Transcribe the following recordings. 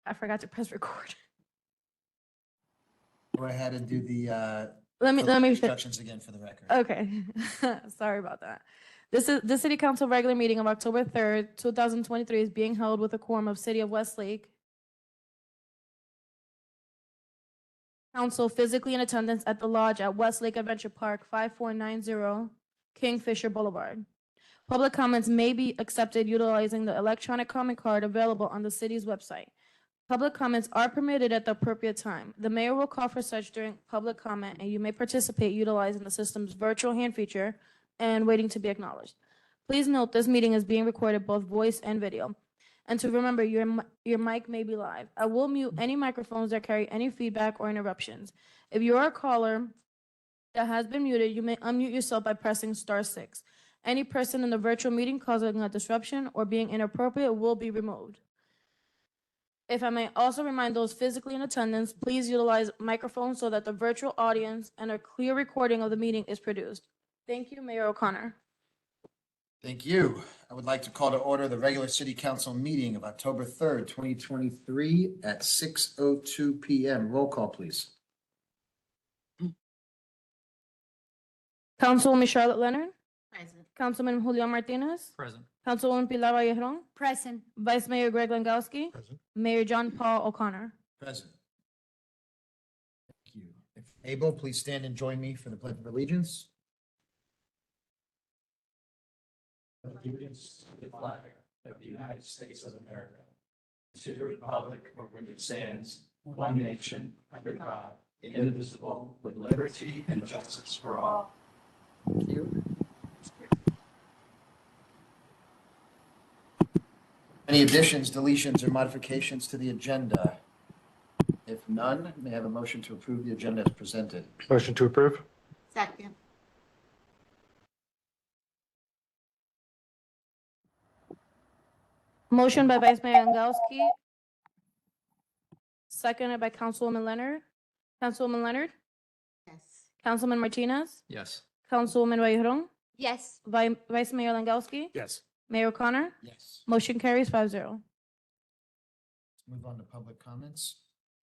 I forgot to press record. Go ahead and do the Let me instructions again for the record. Okay. Sorry about that. The City Council regular meeting of October 3rd, 2023 is being held with a quorum of City of Westlake Council physically in attendance at the lodge at Westlake Adventure Park, 5490 Kingfisher Boulevard. Public comments may be accepted utilizing the electronic comment card available on the city's website. Public comments are permitted at the appropriate time. The mayor will call for such during public comment, and you may participate utilizing the system's virtual hand feature and waiting to be acknowledged. Please note this meeting is being recorded both voice and video. And to remember, your mic may be live. I will mute any microphones that carry any feedback or interruptions. If you are a caller that has been muted, you may unmute yourself by pressing *6. Any person in the virtual meeting causing a disruption or being inappropriate will be removed. If I may also remind those physically in attendance, please utilize microphones so that the virtual audience and a clear recording of the meeting is produced. Thank you, Mayor O'Connor. Thank you. I would like to call to order the regular city council meeting of October 3rd, 2023 at 6:02 p.m. Roll call, please. Councilwoman Charlotte Leonard, Present. Councilman Julio Martinez, Present. Councilwoman Pilar Vallejon, Present. Vice Mayor Greg Langowski, Present. Mayor John Paul O'Connor. Present. Thank you. If able, please stand and join me for the Pledge of Allegiance. Allegiance to the flag of the United States of America, to the republic for which it stands, one nation, under God, indivisible, with liberty and justice for all. Thank you. Any additions, deletions, or modifications to the agenda? If none, may I have a motion to approve the agenda as presented? Motion to approve? Second. Motion by Vice Mayor Langowski, seconded by Councilwoman Leonard. Councilwoman Leonard, Yes. Councilman Martinez, Yes. Councilwoman Vallejon, Yes. Vice Mayor Langowski, Yes. Mayor O'Connor. Yes. Motion carries 5-0. Let's move on to public comments.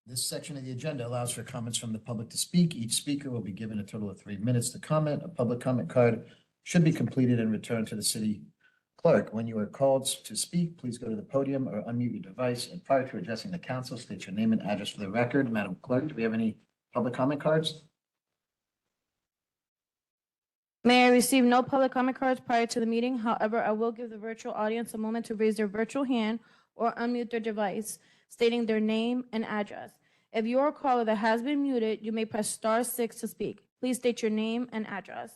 This section of the agenda allows for comments from the public to speak. Each speaker will be given a total of 3 minutes to comment. A public comment card should be completed and returned to the city clerk. When you are called to speak, please go to the podium or unmute your device. And prior to addressing the council, state your name and address for the record. Madam Clerk, do we have any public comment cards? Mayor, I received no public comment cards prior to the meeting. However, I will give the virtual audience a moment to raise their virtual hand or unmute their device, stating their name and address. If you are a caller that has been muted, you may press *6 to speak. Please state your name and address.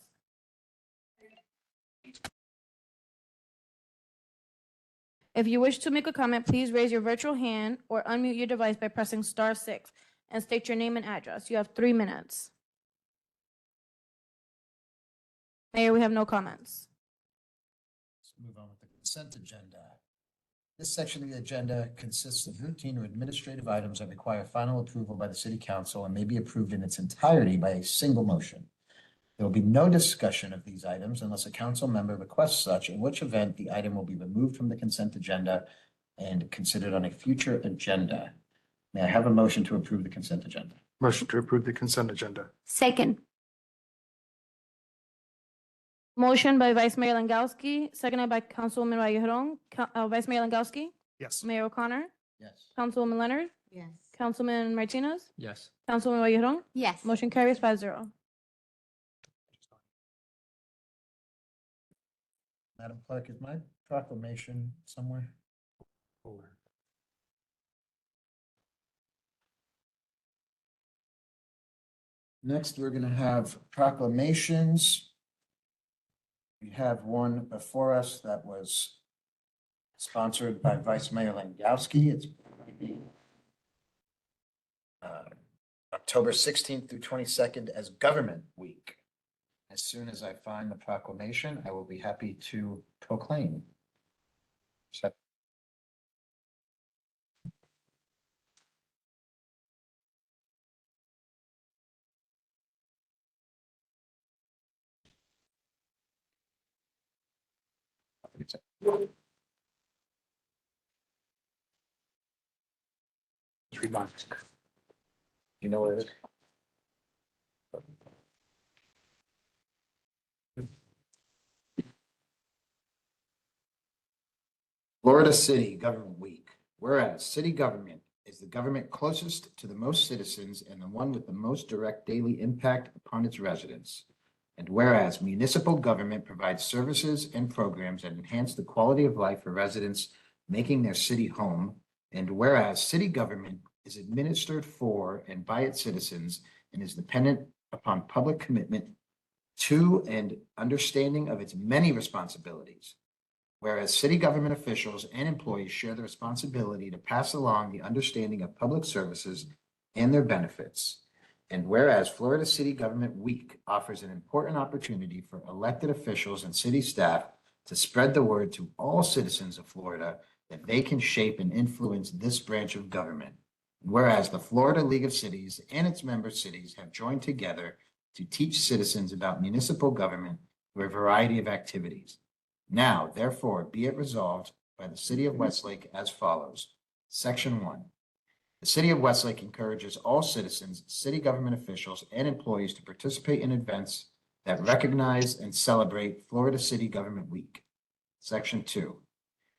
If you wish to make a comment, please raise your virtual hand or unmute your device by pressing *6 and state your name and address. You have 3 minutes. Mayor, we have no comments. Let's move on with the consent agenda. This section of the agenda consists of routine or administrative items that require final approval by the city council and may be approved in its entirety by a single motion. There will be no discussion of these items unless a council member requests such, in which event the item will be removed from the consent agenda and considered on a future agenda. May I have a motion to approve the consent agenda? Motion to approve the consent agenda. Second. Motion by Vice Mayor Langowski, seconded by Councilwoman Vallejon. Vice Mayor Langowski, Yes. Mayor O'Connor, Yes. Councilwoman Leonard, Yes. Councilman Martinez, Yes. Councilwoman Vallejon. Yes. Motion carries 5-0. Madam Clerk, is my proclamation somewhere? Next, we're going to have proclamations. We have one before us that was sponsored by Vice Mayor Langowski. It's October 16th through 22nd as Government Week. As soon as I find the proclamation, I will be happy to proclaim. So 3 months. You know what it is? Florida City Government Week. Whereas city government is the government closest to the most citizens and the one with the most direct daily impact upon its residents. And whereas municipal government provides services and programs that enhance the quality of life for residents making their city home. And whereas city government is administered for and by its citizens and is dependent upon public commitment to and understanding of its many responsibilities. Whereas city government officials and employees share the responsibility to pass along the understanding of public services and their benefits. And whereas Florida City Government Week offers an important opportunity for elected officials and city staff to spread the word to all citizens of Florida that they can shape and influence this branch of government. Whereas the Florida League of Cities and its member cities have joined together to teach citizens about municipal government through a variety of activities. Now, therefore, be it resolved by the City of Westlake as follows. Section 1. The City of Westlake encourages all citizens, city government officials, and employees to participate in events that recognize and celebrate Florida City Government Week. Section 2.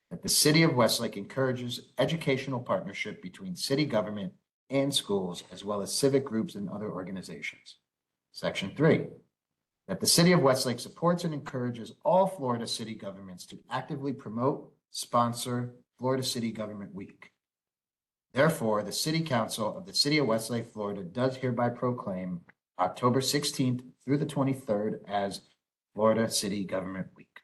That the City of Westlake encourages educational partnership between city government and schools, as well as civic groups and other organizations. Section 3. That the City of Westlake supports and encourages all Florida city governments to actively promote, sponsor Florida City Government Week. Therefore, the City Council of the City of Westlake, Florida does hereby proclaim October 16th through the 23rd as Florida City Government Week.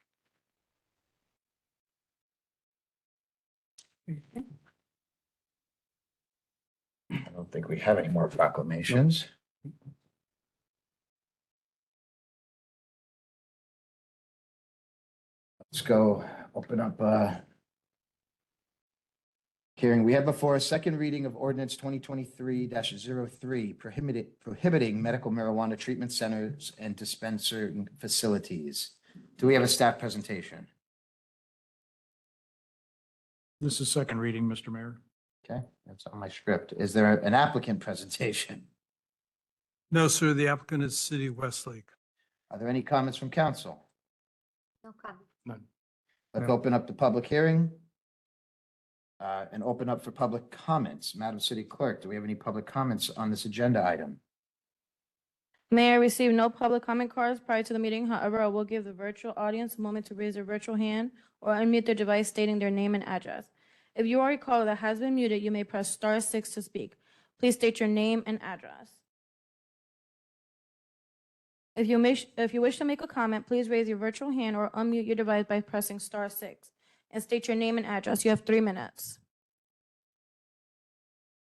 I don't think we have any more proclamations. Let's go open up hearing. We have before a second reading of ordinance 2023-03 prohibiting medical marijuana treatment centers and dispensing facilities. Do we have a staff presentation? This is second reading, Mr. Mayor. Okay, that's on my script. Is there an applicant presentation? No, sir. The applicant is City of Westlake. Are there any comments from council? No comment. None. Let's No. open up the public hearing and open up for public comments. Madam City Clerk, do we have any public comments on this agenda item? Mayor, I received no public comment cards prior to the meeting. However, I will give the virtual audience a moment to raise their virtual hand or unmute their device stating their name and address. If you are a caller that has been muted, you may press *6 to speak. Please state your name and address. If you wish to make a comment, please raise your virtual hand or unmute your device by pressing *6 and state your name and address. You have 3 minutes.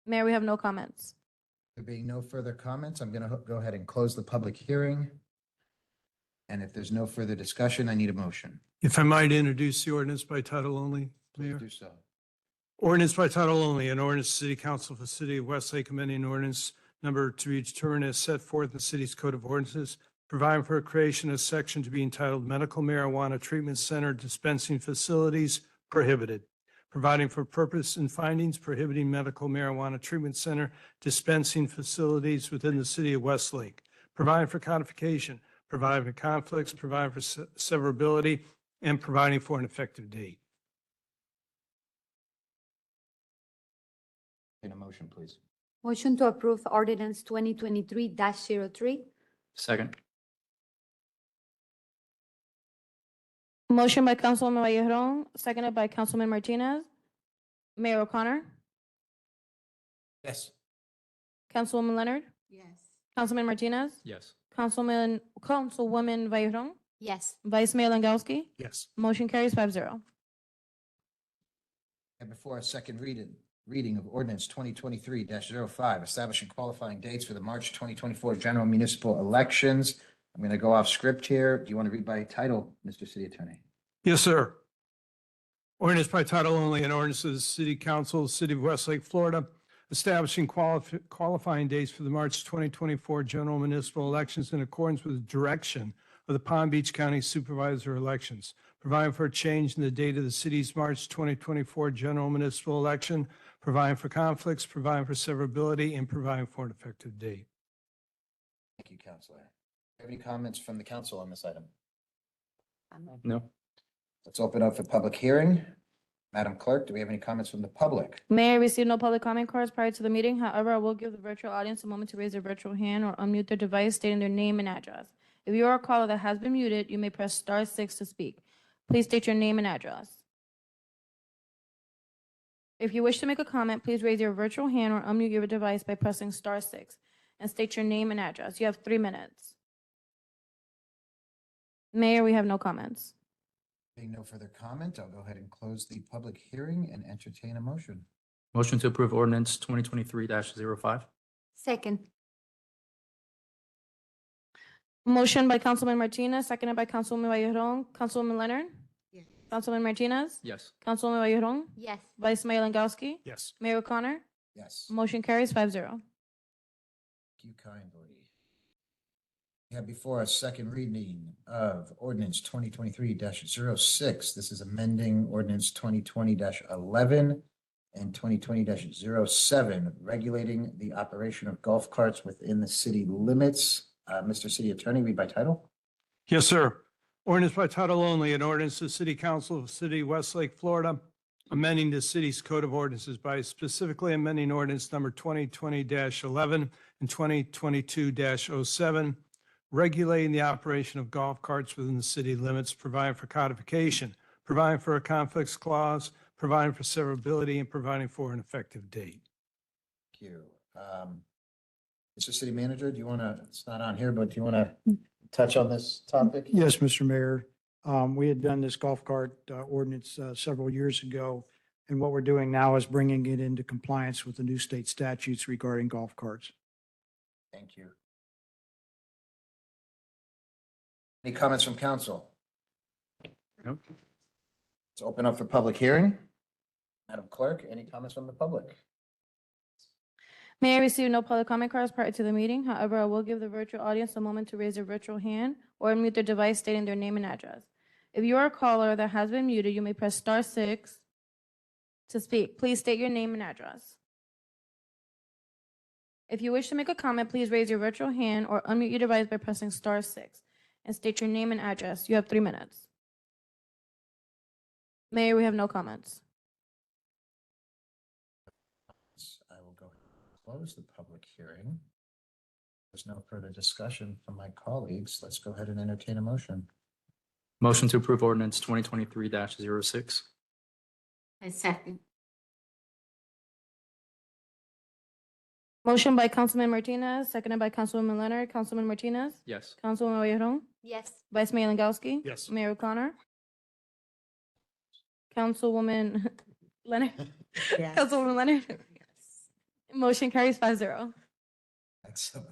Mayor, we have no comments. There being no further comments, I'm going to go ahead and close the public hearing. And if there's no further discussion, I need a motion. If I might introduce the ordinance by title only, Please Mayor. do so. Ordinance by title only, an ordinance City Council for the City of Westlake amending ordinance number to be determined as set forth in the city's code of ordinances, providing for a creation of a section to be entitled Medical Marijuana Treatment Center Dispensing Facilities Prohibited, providing for purpose and findings prohibiting medical marijuana treatment center dispensing facilities within the city of Westlake, providing for codification, providing for conflicts, providing for severability, and providing for an effective date. In a motion, please. Motion to approve ordinance 2023-03. Second. Motion by Councilwoman Vallejon, seconded by Councilman Martinez. Mayor O'Connor, Yes. Councilwoman Leonard, Yes. Councilman Martinez, Yes. Councilwoman Vallejon, Yes. Vice Mayor Langowski. Yes. Motion carries 5-0. And before a second reading of ordinance 2023-05, establishing qualifying dates for the March 2024 general municipal elections. I'm going to go off script here. Do you want to read by title, Mr. City Attorney? Yes, sir. Ordinance by title only, an ordinance of the City Council, City of Westlake, Florida, establishing qualifying dates for the March 2024 general municipal elections in accordance with the direction of the Palm Beach County Supervisor elections, providing for a change in the date of the city's March 2024 general municipal election providing for conflicts, providing for severability, and providing for an effective date. Thank you, Counselor. Have any comments from the council on this item? No. Let's open up for public hearing. Madam Clerk, do we have any comments from the public? Mayor, received no public comment cards prior to the meeting. However, I will give the virtual audience a moment to raise their virtual hand or unmute their device stating their name and address. If you are a caller that has been muted, you may press *6 to speak. Please state your name and address. If you wish to make a comment, please raise your virtual hand or unmute your device by pressing *6 and state your name and address. You have 3 minutes. Mayor, we have no comments. Being no further comment, I'll go ahead and close the public hearing and entertain a motion. Motion to approve ordinance 2023-05. Second. Motion by Councilman Martinez, seconded by Councilwoman Vallejon. Councilwoman Leonard? Yes. Councilman Martinez? Yes. Councilwoman Vallejon? Yes. Vice Mayor Langowski? Yes. Mayor O'Connor? Yes. Motion carries 5-0. Thank you kindly. We have before us second reading of ordinance 2023-06. This is amending ordinance 2020-11 and 2020-07, regulating the operation of golf carts within the city limits. Mr. City Attorney, read by title. Yes, sir. Ordinance by title only, an ordinance of the City Council of the City of Westlake, Florida, amending the city's code of ordinances by specifically amending ordinance number 2020-11 and 2022-07, regulating the operation of golf carts within the city limits, providing for codification, providing for a conflicts clause, providing for severability, and providing for an effective date. Thank you. Mr. City Manager, do you want to, it's not on here, but do you want to touch on this topic? Yes, Mr. Mayor. We had done this golf cart ordinance several years ago, and what we're doing now is bringing it into compliance with the new state statutes regarding golf carts. Thank you. Any comments from council? Nope. Let's open up for public hearing. Madam Clerk, any comments from the public? Mayor, received no public comment cards prior to the meeting. However, I will give the virtual audience a moment to raise their virtual hand or unmute their device stating their name and address. If you are a caller that has been muted, you may press *6 to speak. Please state your name and address. If you wish to make a comment, please raise your virtual hand or unmute your device by pressing *6 and state your name and address. You have 3 minutes. Mayor, we have no comments. I will go ahead and close the public hearing. There's no further discussion from my colleagues. Let's go ahead and entertain a motion. Motion to approve ordinance 2023-06. I second. Motion by Councilman Martinez, seconded by Councilwoman Leonard. Councilman Martinez? Yes. Councilwoman Vallejon? Yes. Vice Mayor Langowski? Yes. Mayor O'Connor? Councilwoman Leonard? Yes. Councilwoman Leonard? Yes. Motion carries 5-0. Excellent.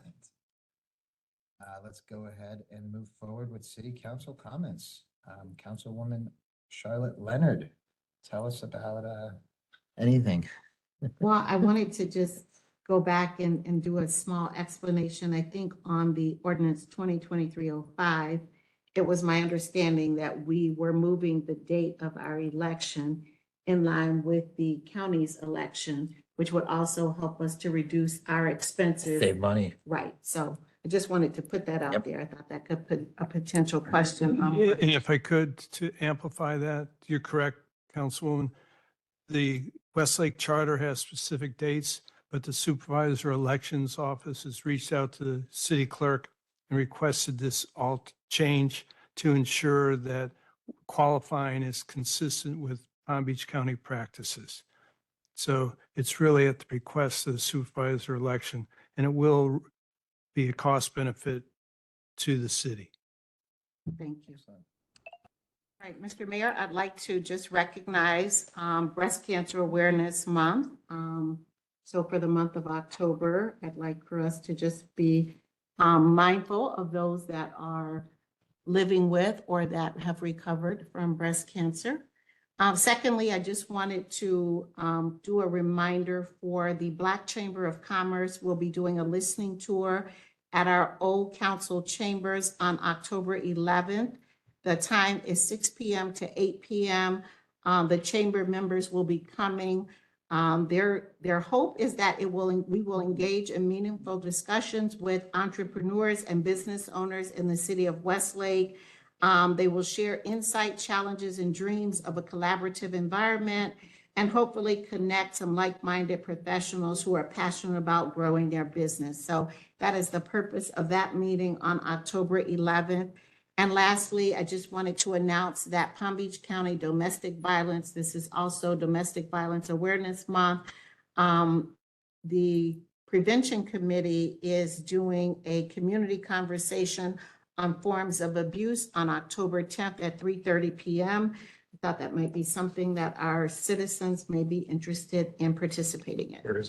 Let's go ahead and move forward with city council comments. Councilwoman Charlotte Leonard, tell us about anything. Well, I wanted to just go back and do a small explanation. I think on the ordinance 2023-05, it was my understanding that we were moving the date of our election in line with the county's election, which would also help us to reduce our expenses. Save money. Right. So I just wanted to put that out Yep. there. I thought that could put a potential question on. And if I could, to amplify that, you're correct, Councilwoman. The Westlake Charter has specific dates, but the Supervisor Elections Office has reached out to the city clerk and requested this alt change to ensure that qualifying is consistent with Palm Beach County practices. So it's really at the request of the supervisor election, and it will be a cost benefit to the city. Thank you. All right, Mr. Mayor, I'd like to just recognize Breast Cancer Awareness Month. So for the month of October, I'd like for us to just be mindful of those that are living with or that have recovered from breast cancer. Secondly, I just wanted to do a reminder for the Black Chamber of Commerce. We'll be doing a listening tour at our Old Council Chambers on October 11th. The time is 6 p.m. to 8 p.m. The chamber members will be coming Their hope is that we will engage in meaningful discussions with entrepreneurs and business owners in the city of Westlake. They will share insight, challenges, and dreams of a collaborative environment and hopefully connect some like-minded professionals who are passionate about growing their business. So that is the purpose of that meeting on October 11th. And lastly, I just wanted to announce that Palm Beach County Domestic Violence, this is also Domestic Violence Awareness Month. The Prevention Committee is doing a community conversation on forms of abuse on October 10th at 3:30 p.m. I thought that might be something that our citizens may be interested in participating in.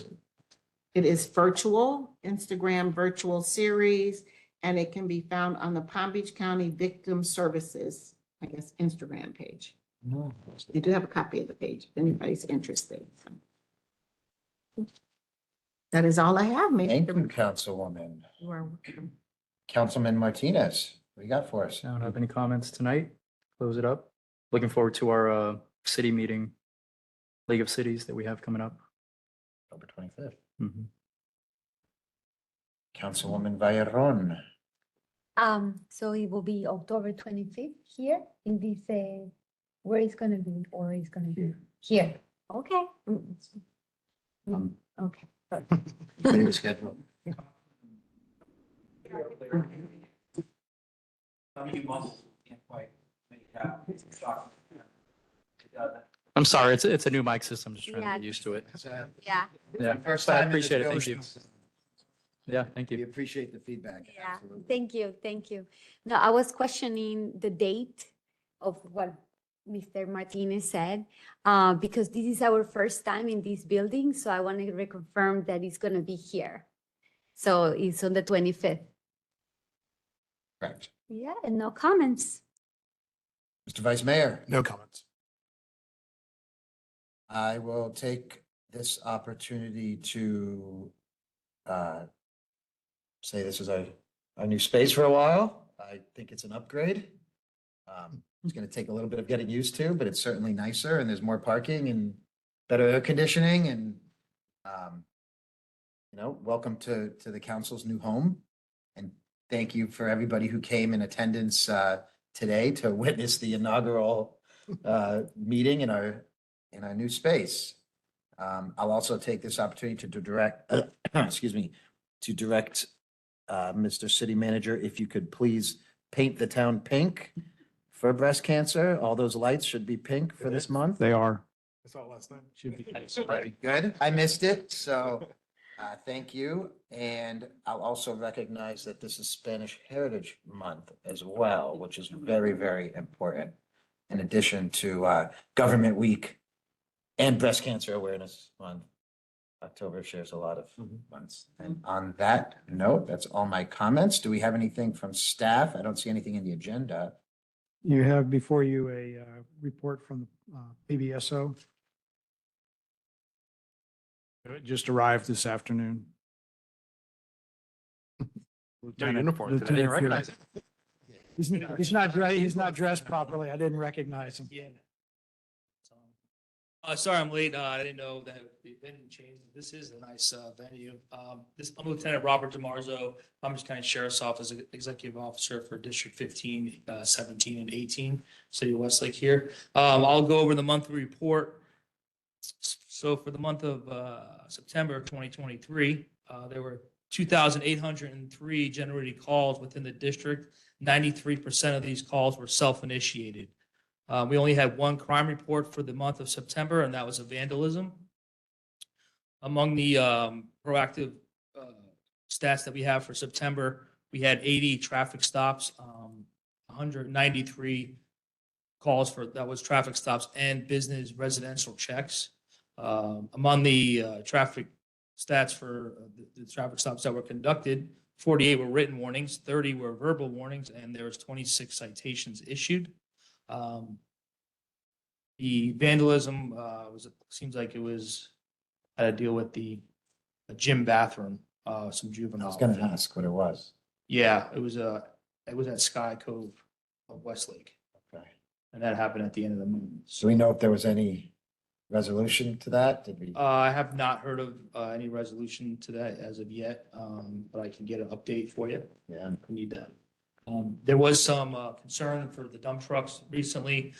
It is virtual, Instagram virtual series, and it can be found on the Palm Beach County Victim Services, I guess, Instagram page. You do have a copy of the page if anybody's interested. That is all I have, Mayor. Thank you, Councilwoman. You are welcome. Councilman Martinez, what do you got for us? I don't have any comments tonight. Close it up. Looking forward to our city meeting, League of Cities that we have coming up. October 25th. Mhm. Councilwoman Valleron. So it will be October 25th here in this, where it's gonna be, or it's gonna be here. Okay. Okay. Maybe schedule. I'm sorry, it's a new mic system, just trying to Yeah. get used to it. Yeah, Yeah, First but I time in this appreciate it. Thank building. you. Yeah, thank We you. appreciate the feedback. yeah. Absolutely. Thank you, thank you. No, I was questioning the date of what Mr. Martinez said, because this is our first time in this building, so I want to reconfirm that it's gonna be here. So it's on the 25th. Correct. Yeah, and no comments. Mr. Vice Mayor, No comments. I will take this opportunity to say this is our new space for a while. I think it's an upgrade. It's going to take a little bit of getting used to, but it's certainly nicer and there's more parking and better air conditioning and welcome to the council's new home. And thank you for everybody who came in attendance today to witness the inaugural meeting in our new space. I'll also take this opportunity to direct, Mr. City Manager, if you could please paint the town pink for breast cancer. All those lights should be pink for this month. They are. I saw it last night. Should be. Good. I missed it, so thank you. And I'll also recognize that this is Spanish Heritage Month as well, which is very, very important. In addition to Government Week and Breast Cancer Awareness Month. October shares a lot of months. And on that note, that's all my comments. Do we have anything from staff? I don't see anything in the agenda. You have before you a report from PBSO. It just arrived this afternoon. No uniform. I Lieutenant didn't Fury. recognize it. He's not dressed properly. I didn't recognize him. Yeah. Sorry, I'm late. I didn't know that the venue changed. This is a nice venue. I'm Lieutenant Robert DiMarzo. I'm just County Sheriff's Office Executive Officer for District 15, 17, and 18, City of Westlake here. I'll go over the monthly report. So for the month of September of 2023, there were 2,803 generated calls within the district. 93% of these calls were self-initiated. We only had one crime report for the month of September, and that was a vandalism. Among the proactive stats that we have for September, we had 80 traffic stops, 193 calls that was traffic stops and business residential checks. Among the traffic stats for the traffic stops that were conducted, 48 were written warnings, 30 were verbal warnings, and there was 26 citations issued. The vandalism seems like it was had to deal with the gym bathroom, some I juvenile. was gonna ask what it was. Yeah, it was at Sky Cove of Westlake, Okay. and that happened at the end of the month. So we know if there was any resolution to that? Did we? I have not heard of any resolution to that as of yet, but I can get an update for you. Yeah. We need that. There was some concern for the dump trucks recently.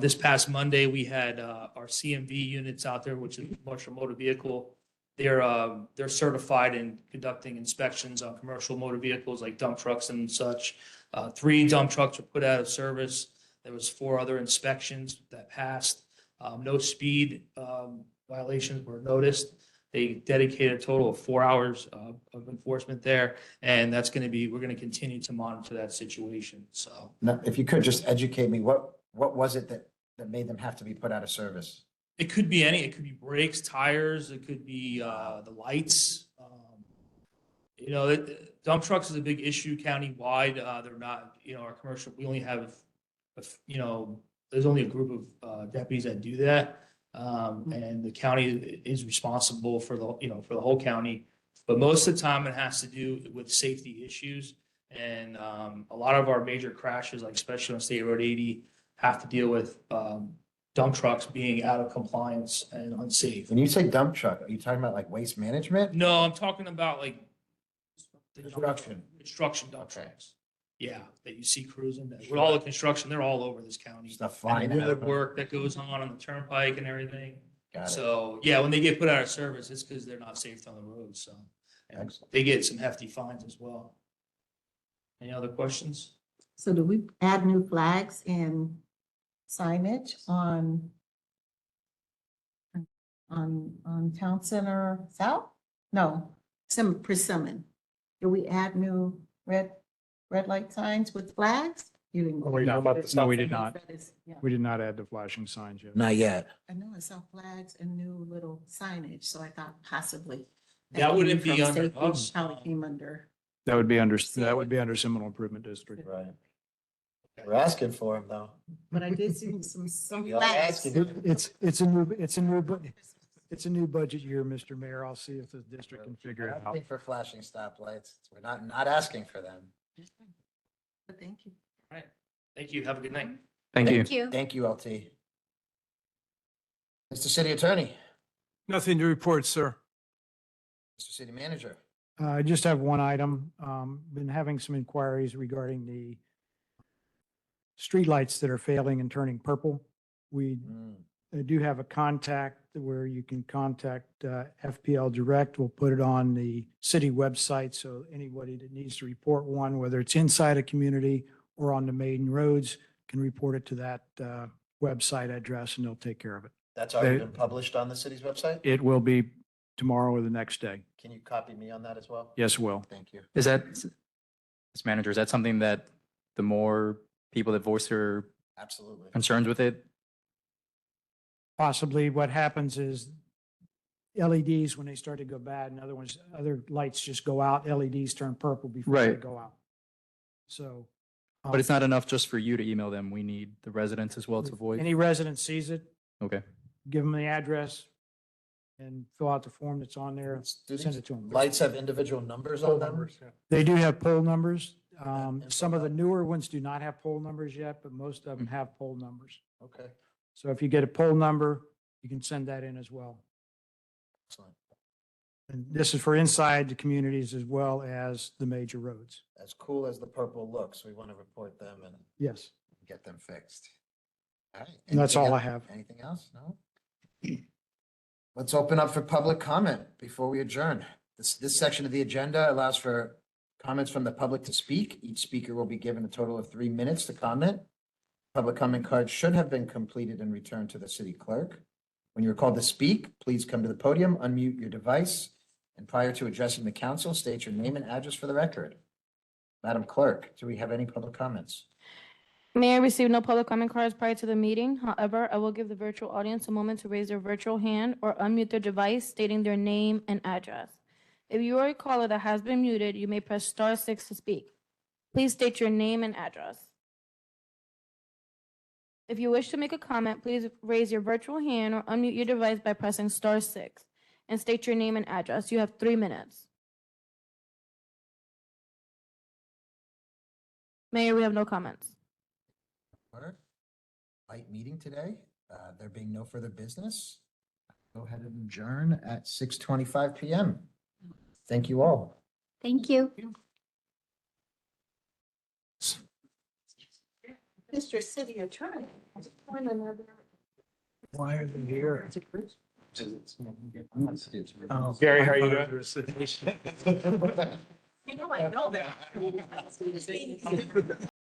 This past Monday, we had our CMV units out there, which is commercial motor vehicle. They're certified in conducting inspections on commercial motor vehicles like dump trucks and such. 3 dump trucks were put out of service. There was 4 other inspections that passed. No speed violations were noticed. They dedicated a total of 4 hours of enforcement there, and we're going to continue to monitor that situation. So Now, if you could just educate me, what was it that made them have to be put out of service? it could be it could be brakes, tires, it could be the lights. Dump trucks is a big issue countywide. They're not, our commercial, we only have, there's only a group of deputies that do that. And the county is responsible for the whole county. But most of the time it has to do with safety issues. And a lot of our major crashes, like especially on State Road 80, have to deal with dump trucks being out of compliance and unsafe. When you say dump truck, are you talking about like waste management? No, I'm talking about like Construction. dump Okay. trucks. Yeah, that you see cruising, with all the construction, they're all over this county. Stuff And flying the out. road work that goes on the turnpike and everything. Got it. So, yeah, when they get put out of service, it's because they're not safe on the road, so. And Excellent. they get some hefty fines as well. Any other questions? So do we add new flags and signage on Town Center South? No, Persimmon. Do we add new red light signs with flags? You didn't. No, we did not. That is- yeah. We did not add the flashing signs yet. Not yet. I know I saw flags and new little signage, so I thought possibly. That wouldn't came be from under safety, us. Probably came under. That would be under Seminole Improvement District. Right. We're asking for them though. But I did see some We are flags. asking. It's a new budget year, Mr. Mayor. I'll see if the district can figure it out. Asking for flashing stoplights. We're not asking for them. But thank you. Thank you. Have a good night. Thank you. Thank you. Thank you, LT. Mr. City Attorney, Nothing to report, sir. Mr. City Manager. I just have one item. Been having some inquiries regarding the streetlights that are failing and turning purple. We do have a contact where you can contact FPL Direct. We'll put it on the city website, so anybody that needs to report one, whether it's inside a community or on the main roads, can report it to that website address, and they'll take care of it. That's already been published on the city's website? It will be tomorrow or the next day. Can you copy me on that as well? Yes, it will. Thank you. Is that, Ms. Manager, is that something that the more people that voice their Absolutely. concerns with it? Possibly what happens is LEDs, when they start to go bad, and other lights just go out, LEDs turn purple before they Right. go out. So. But it's not enough just for you to email them. We need the residents as well to voice. Any resident sees it, Okay. give them the address and fill out the form that's on there, Do send these it to them. lights have individual numbers on them? They do have poll numbers. And Some of the newer ones do not have poll numbers yet, but most of them have poll numbers. Okay, So if you get a poll number, you can send that in as well. excellent. And this is for inside the communities as well as the major roads. As cool as the purple looks, we want to report them and Yes, get them fixed. All right. and that's Anything all I el- have. Anything else? No? Let's open up for public comment before we adjourn. This section of the agenda allows for comments from the public to speak. Each speaker will be given a total of 3 minutes to comment. Public comment cards should have been completed and returned to the city clerk. When you're called to speak, please come to the podium, unmute your device, and prior to addressing the council, state your name and address for the record. Madam Clerk, do we have any public comments? Mayor received no public comment cards prior to the meeting. However, I will give the virtual audience a moment to raise their virtual hand or unmute their device stating their name and address. If you are a caller that has been muted, you may press *6 to speak. Please state your name and address. If you wish to make a comment, please raise your virtual hand or unmute your device by pressing *6 and state your name and address. You have 3 minutes. Mayor, we have no comments. Order. Light meeting today. There being no further business, Go ahead and adjourn at 6:25 PM. Thank you all. Thank you. Mr. City Attorney. Why are they here? Oh, Gary, how are you doing? You know, I know that.